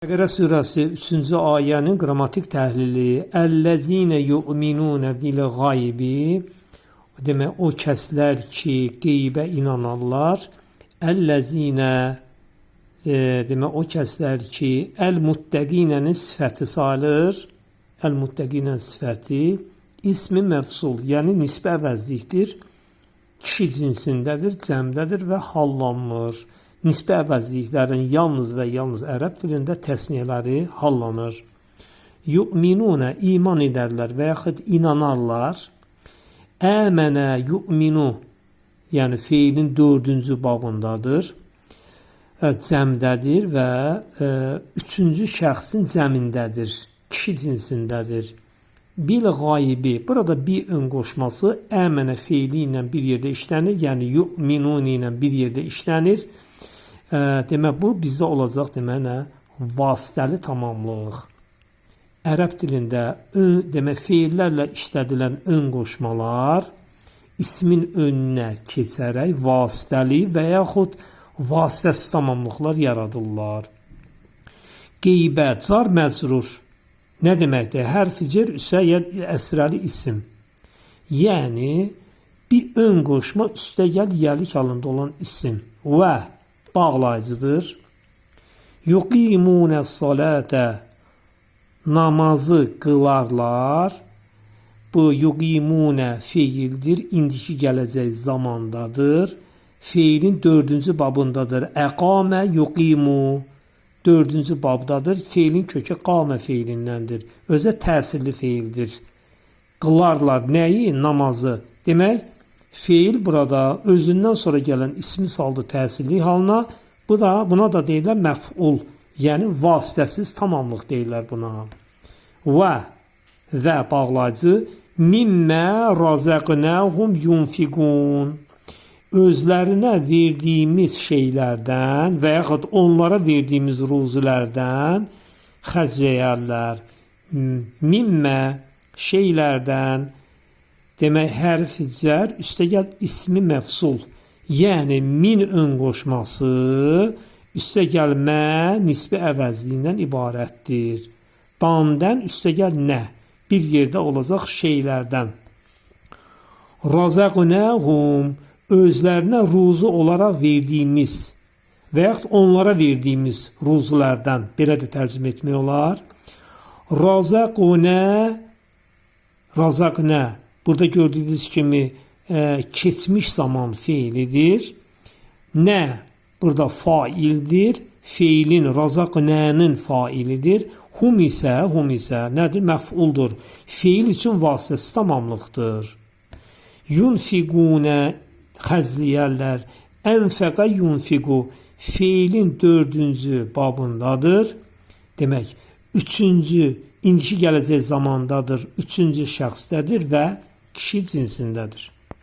Bəqərə surəsi 3-cü ayənin qrammatik təhlili. Əlləzinə yu'minunə bil-qaybi. Demək, o kəslər ki, qeybə inanarlar. Əlləzinə, demək, o kəslər ki, əl-muttəqinənin sifəti sayılır. Əl-muttəqinənin sifəti ismi məfsul, yəni nisbə əvəzlikdir. Kişi cinsindədir, cəmdədir və hallanmır. Nisbə əvəzliklərin yalnız və yalnız ərəb dilində təsniyələri hallanır. Yu'minunə, iman edərlər və yaxud inanarlar. Əmənə yu'minu, yəni feilin 4-cü babındadır. Cəmdədir və 3-cü şəxsin cəmindədir, kişi cinsindədir. Bil-qaybi, burada bir ön qoşması əmənə feili ilə bir yerdə işlənir, yəni yu'minun ilə bir yerdə işlənir. Demək, bu bizdə olacaq deməklə vasitəli tamamlıq. Ərəb dilində demək, feillərlə işlədilən ön qoşmalar ismin önünə keçərək vasitəli və yaxud vasitəsiz tamamlıqlar yaradırlar. Qeybə, car məcrur. Nə deməkdir? Hərf-i cer üsə əsrəli isim. Yəni, bir ön qoşma üstə yəlik halında olan isim. Və bağlayıcıdır. Yuqimunə salətə, namazı qılarlar. Bu yuqimunə feildir, indiki gələcək zamandadır. Feilin 4-cü babındadır. Əqamə yuqimu 4-cü babdadır. Feilin kökü qamə feilindəndir. Özə təsirli feildir. Qılarlar nəyi? Namazı. Demək, feil burada özündən sonra gələn ismi saldı təsirli halına. Buna da deyirlər məf'ul. Yəni vasitəsiz tamamlıq deyirlər buna. Və bağlayıcı mimmə razəqnəhum yunfiqun. Özlərinə verdiyimiz şeylərdən və yaxud onlara verdiyimiz ruzilərdən xərcləyərlər. Mimmə şeylərdən. Demək, hərf-i cər üstəgəl ismi məfsul. Yəni, min ön qoşması üstəgəl mə nisbi əvəzliyindən ibarətdir. Damdən üstəgəl nə? Bir yerdə olacaq şeylərdən. Razəqnəhum, özlərinə ruzu olaraq verdiyimiz və yaxud onlara verdiyimiz ruzulərdən, belə də tərcümə etmək olar. Razəqnə, burada gördüyünüz kimi keçmiş zaman feilidir. Nə burada faildir. Feilin razaqnənin failidir. Hum isə nədir? Məf'uldur. Feil üçün vasitəsi tamamlıqdır. Yunfiqunə xərcləyərlər. Ənfəqə yunfiqu feilin 4-cü babındadır. Demək, 3-cü indiki gələcək zamandadır, 3-cü şəxsdədir və kişi cinsindədir.